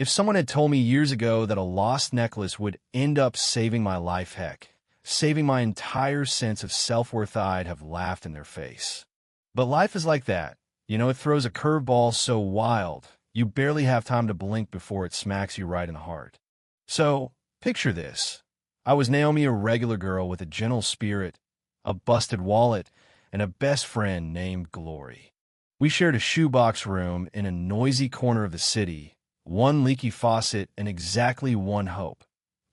If someone had told me years ago that a lost necklace would end up saving my life, heck, saving my entire sense of self-worth, I'd have laughed in their face. But life is like that. It throws a curveball so wild, you barely have time to blink before it smacks you right in the heart. So, picture this. I was Naomi, a regular girl with a gentle spirit, a busted wallet, and a best friend named Glory. We shared a shoebox room in a noisy corner of the city, one leaky faucet, and exactly one hope: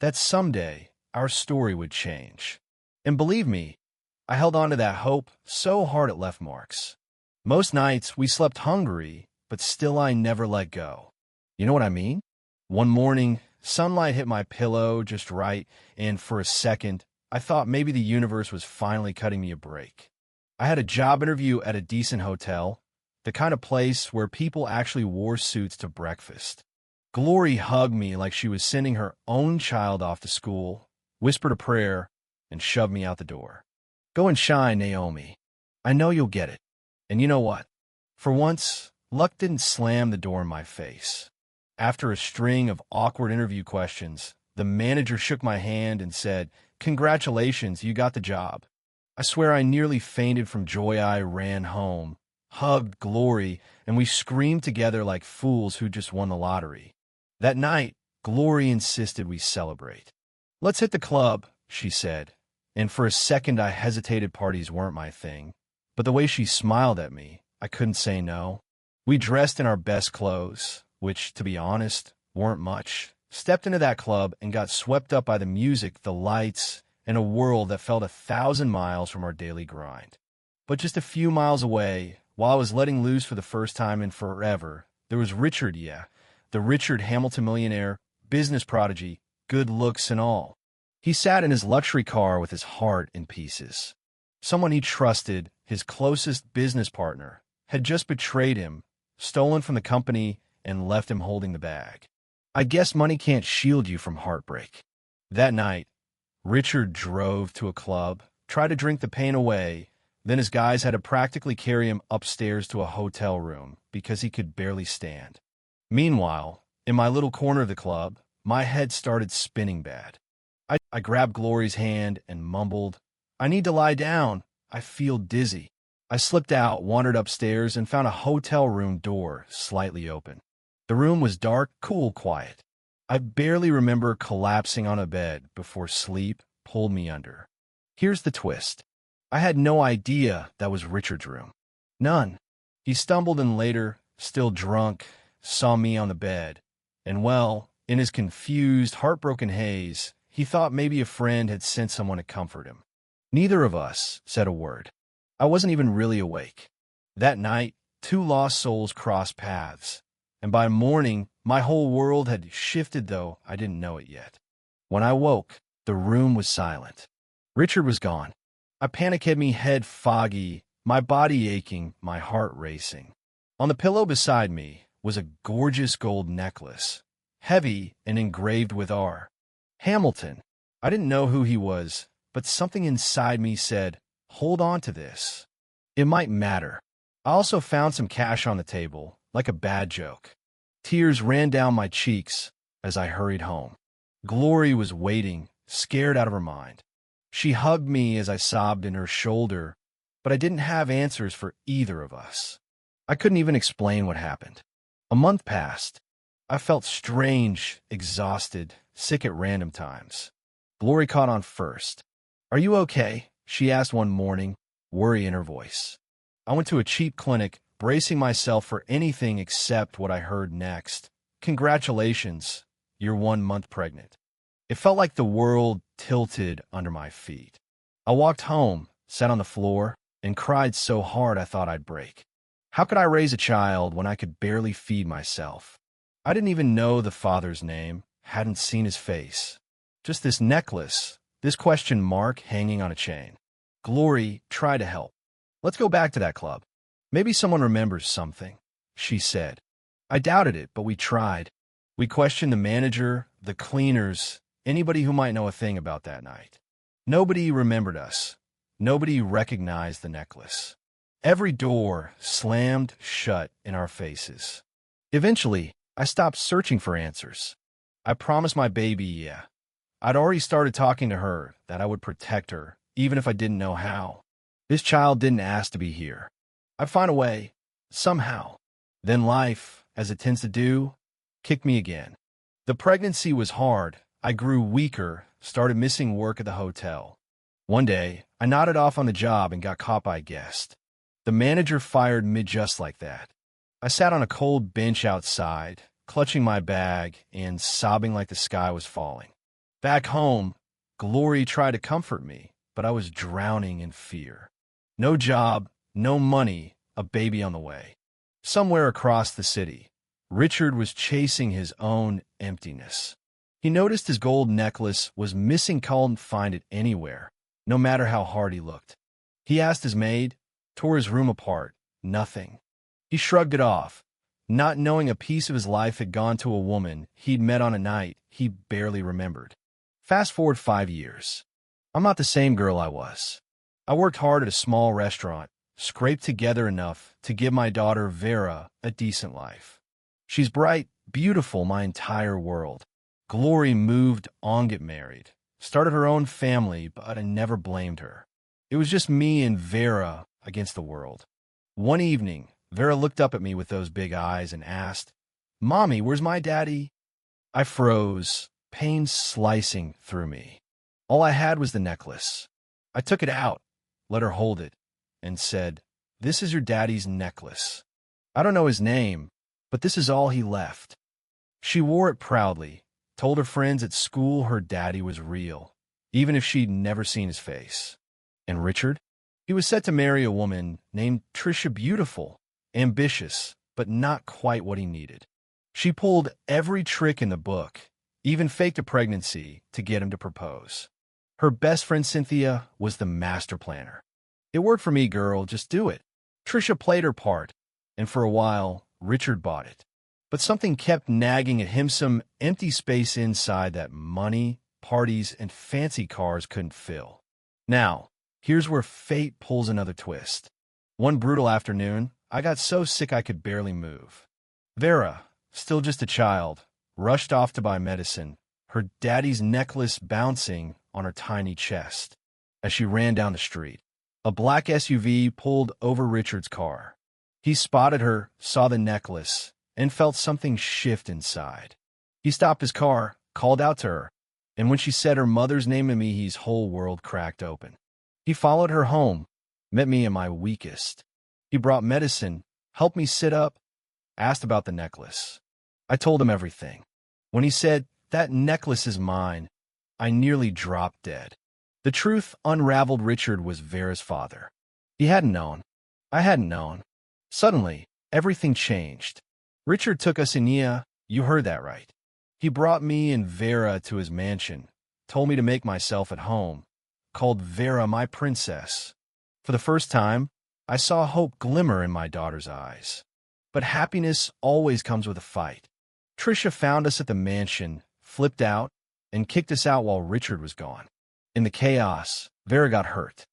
that someday our story would change. And believe me, I held on to that hope so hard it left marks. Most nights we slept hungry, but still I never let go. You know what I mean? One morning, sunlight hit my pillow just right, and for a second, I thought maybe the universe was finally cutting me a break. I had a job interview at a decent hotel, the kind of place where people actually wore suits to breakfast. Glory hugged me like she was sending her own child off to school, whispered a prayer, and shoved me out the door. "Go and shine, Naomi. I know you'll get it." And you know what? For once, luck didn't slam the door in my face. After a string of awkward interview questions, the manager shook my hand and said, "Congratulations, you got the job." I swear I nearly fainted from joy. I ran home, hugged Glory, and we screamed together like fools who just won the lottery. That night, Glory insisted we celebrate. "Let's hit the club," she said, and for a second I hesitated. Parties weren't my thing, but the way she smiled at me, I couldn't say no. We dressed in our best clothes, which, to be honest, weren't much, stepped into that club and got swept up by the music, the lights, and a world that felt 1,000 miles from our daily grind. But just a few miles away, while I was letting loose for the first time in forever, there was Richard, the Richard Hamilton millionaire, business prodigy, good looks and all. He sat in his luxury car with his heart in pieces. Someone he trusted, his closest business partner, had just betrayed him, stolen from the company, and left him holding the bag. I guess money can't shield you from heartbreak. That night, Richard drove to a club, tried to drink the pain away, then his guys had to practically carry him upstairs to a hotel room because he could barely stand. Meanwhile, in my little corner of the club, my head started spinning bad. I grabbed Glory's hand and mumbled, "I need to lie down. I feel dizzy." I slipped out, wandered upstairs, and found a hotel room door slightly open. The room was dark, cool, quiet. I barely remember collapsing on a bed before sleep pulled me under. Here's the twist. I had no idea that was Richard's room. None. He stumbled in later, still drunk, saw me on the bed, and well, in his confused, heartbroken haze, he thought maybe a friend had sent someone to comfort him. Neither of us said a word. I wasn't even really awake. That night, two lost souls crossed paths, and by morning, my whole world had shifted, though I didn't know it yet. When I woke, the room was silent. Richard was gone. I panicked, hit me, head foggy, my body aching, my heart racing. On the pillow beside me was a gorgeous gold necklace, heavy and engraved with R. Hamilton. I didn't know who he was, but something inside me said, hold on to this. It might matter. I also found some cash on the table, like a bad joke. Tears ran down my cheeks as I hurried home. Glory was waiting, scared out of her mind. She hugged me as I sobbed in her shoulder, but I didn't have answers for either of us. I couldn't even explain what happened. A month passed. I felt strange, exhausted, sick at random times. Glory caught on first. "Are you okay?" she asked one morning, worry in her voice. I went to a cheap clinic, bracing myself for anything except what I heard next. "Congratulations, you're 1 month pregnant." It felt like the world tilted under my feet. I walked home, sat on the floor, and cried so hard I thought I'd break. How could I raise a child when I could barely feed myself? I didn't even know the father's name, hadn't seen his face. Just this necklace, this question mark hanging on a chain. Glory tried to help. "Let's go back to that club. Maybe someone remembers something," she said. I doubted it, but we tried. We questioned the manager, the cleaners, anybody who might know a thing about that night. Nobody remembered us. Nobody recognized the necklace. Every door slammed shut in our faces. Eventually, I stopped searching for answers. I promised my baby, yeah. I'd already started talking to her that I would protect her, even if I didn't know how. This child didn't ask to be here. I'd find a way, somehow. Then life, as it tends to do, kicked me again. The pregnancy was hard. I grew weaker, started missing work at the hotel. One day, I nodded off on the job and got caught by a guest. The manager fired me just like that. I sat on a cold bench outside, clutching my bag and sobbing like the sky was falling. Back home, Glory tried to comfort me, but I was drowning in fear. No job, no money, a baby on the way. Somewhere across the city, Richard was chasing his own emptiness. He noticed his gold necklace was missing, couldn't find it anywhere, no matter how hard he looked. He asked his maid, tore his room apart, nothing. He shrugged it off, not knowing a piece of his life had gone to a woman he'd met on a night he barely remembered. Fast forward 5 years. I'm not the same girl I was. I worked hard at a small restaurant, scraped together enough to give my daughter Vera a decent life. She's bright, beautiful, my entire world. Glory moved on, get married, started her own family, but I never blamed her. It was just me and Vera against the world. One evening, Vera looked up at me with those big eyes and asked, "Mommy, where's my daddy?" I froze, pain slicing through me. All I had was the necklace. I took it out, let her hold it, and said, "This is your daddy's necklace. I don't know his name, but this is all he left." She wore it proudly, told her friends at school her daddy was real, even if she'd never seen his face. And Richard? He was set to marry a woman named Trisha, beautiful, ambitious, but not quite what he needed. She pulled every trick in the book, even faked a pregnancy to get him to propose. Her best friend Cynthia was the master planner. "It worked for me, girl, just do it." Trisha played her part, and for a while, Richard bought it. But something kept nagging at him, some empty space inside that money, parties, and fancy cars couldn't fill. Now, here's where fate pulls another twist. One brutal afternoon, I got so sick I could barely move. Vera, still just a child, rushed off to buy medicine, her daddy's necklace bouncing on her tiny chest. As she ran down the street, a black SUV pulled over Richard's car. He spotted her, saw the necklace, and felt something shift inside. He stopped his car, called out to her, and when she said her mother's name to me, his whole world cracked open. He followed her home, met me at my weakest. He brought medicine, helped me sit up, asked about the necklace. I told him everything. When he said, "That necklace is mine," I nearly dropped dead. The truth unraveled. Richard was Vera's father. He hadn't known. I hadn't known. Suddenly, everything changed. Richard took us in. Yeah, you heard that right. He brought me and Vera to his mansion, told me to make myself at home, called Vera my princess. For the first time, I saw hope glimmer in my daughter's eyes. But happiness always comes with a fight. Trisha found us at the mansion, flipped out, and kicked us out while Richard was gone. In the chaos, Vera got hurt.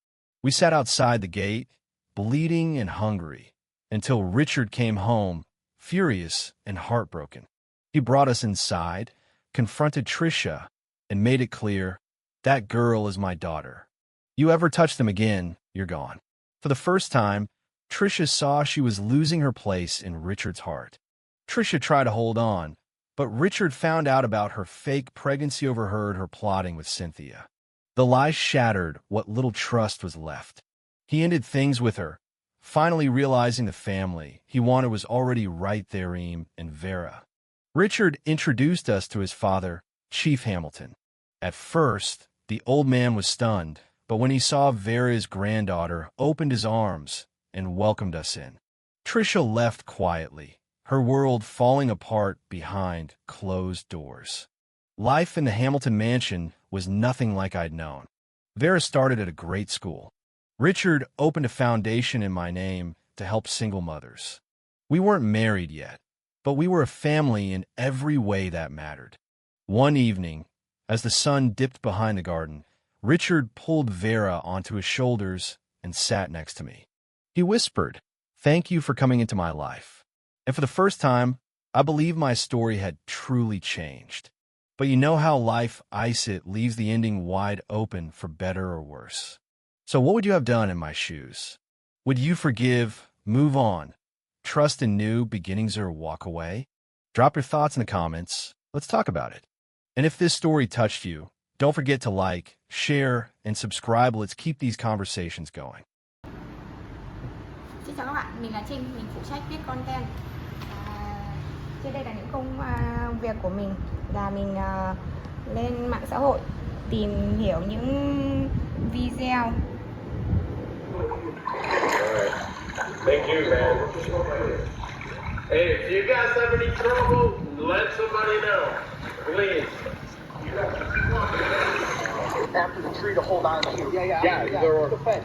We sat outside the gate, bleeding and hungry, until Richard came home, furious and heartbroken. He brought us inside, confronted Trisha, and made it clear, "That girl is my daughter. You ever touch them again, you're gone." For the first time, Trisha saw she was losing her place in Richard's heart. Trisha tried to hold on, but Richard found out about her fake pregnancy, overheard her plotting with Cynthia. The lie shattered what little trust was left. He ended things with her, finally realizing the family he wanted was already right there in Vera. Richard introduced us to his father, Chief Hamilton. At first, the old man was stunned, but when he saw Vera's granddaughter, opened his arms and welcomed us in. Trisha left quietly, her world falling apart behind closed doors. Life in the Hamilton mansion was nothing like I'd known. Vera started at a great school. Richard opened a foundation in my name to help single mothers. We weren't married yet, but we were a family in every way that mattered. One evening, as the sun dipped behind the garden, Richard pulled Vera onto his shoulders and sat next to me. He whispered, "Thank you for coming into my life." And for the first time, I believe my story had truly changed. But you know how life, ice it, leaves the ending wide open for better or worse. So what would you have done in my shoes? Would you forgive, move on, trust in new beginnings, or walk away? Drop your thoughts in the comments. Let's talk about it. And if this story touched you, don't forget to like, share, and subscribe. Let's keep these conversations going. Xin chào các bạn, mình là Trinh, mình phụ trách viết content. Trên đây là những công việc của mình là mình lên mạng xã hội tìm hiểu những video. Thank you, man. Hey, if you guys have any trouble, let somebody know, please. After the tree to hold on to. Yeah. Yeah, Use the fence.